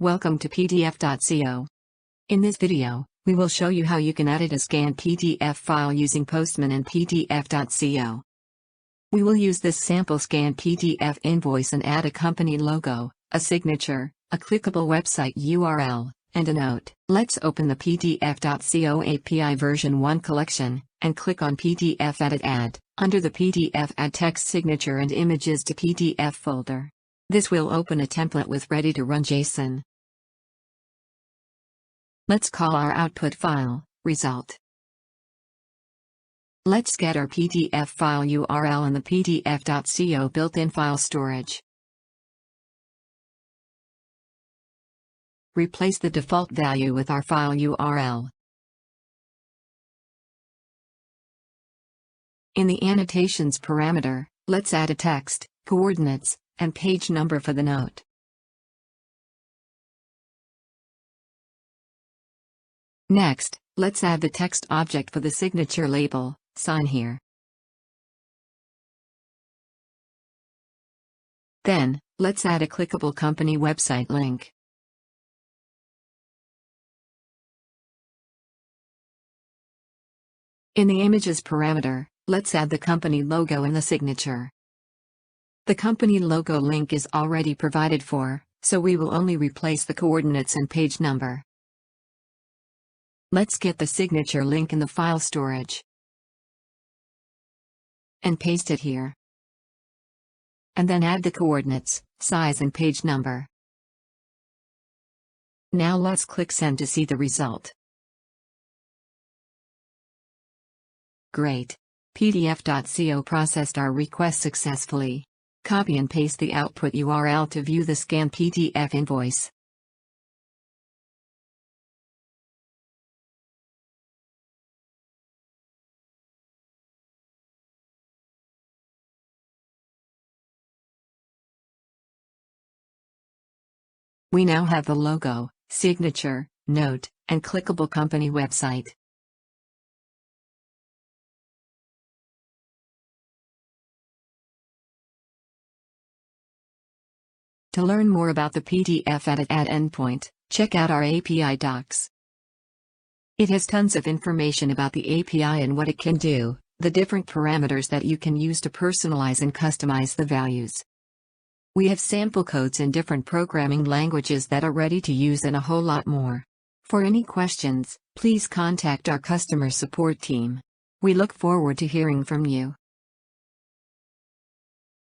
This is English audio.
Welcome to PDF.co. In this video, we will show you how you can edit a scanned PDF file using Postman and PDF.co. We will use this sample scanned PDF invoice and add a company logo, a signature, a clickable website URL, and a note. Let's open the PDF.co API version 1 collection, and click on PDF Edit Add, under the PDF Add Text Signature and Images to PDF folder. This will open a template with ready-to-run JSON. Let's call our output file, result. Let's get our PDF file URL in the PDF.co built-in file storage. Replace the default value with our file URL. In the annotations parameter, let's add a text, coordinates, and page number for the note. Next, let's add the text object for the signature label, sign here. Then, let's add a clickable company website link. In the images parameter, let's add the company logo in the signature. The company logo link is already provided for, so we will only replace the coordinates and page number. Let's get the signature link in the file storage and paste it here. And then add the coordinates, size and page number. Now let's click Send to see the result. Great! PDF.co processed our request successfully. Copy and paste the output URL to view the scanned PDF invoice. We now have the logo, signature, note, and clickable company website. To learn more about the PDF Edit Add endpoint, check out our API docs. It has tons of information about the API and what it can do, the different parameters that you can use to personalize and customize the values. We have sample codes in different programming languages that are ready to use and a whole lot more. For any questions, please contact our customer support team. We look forward to hearing from you.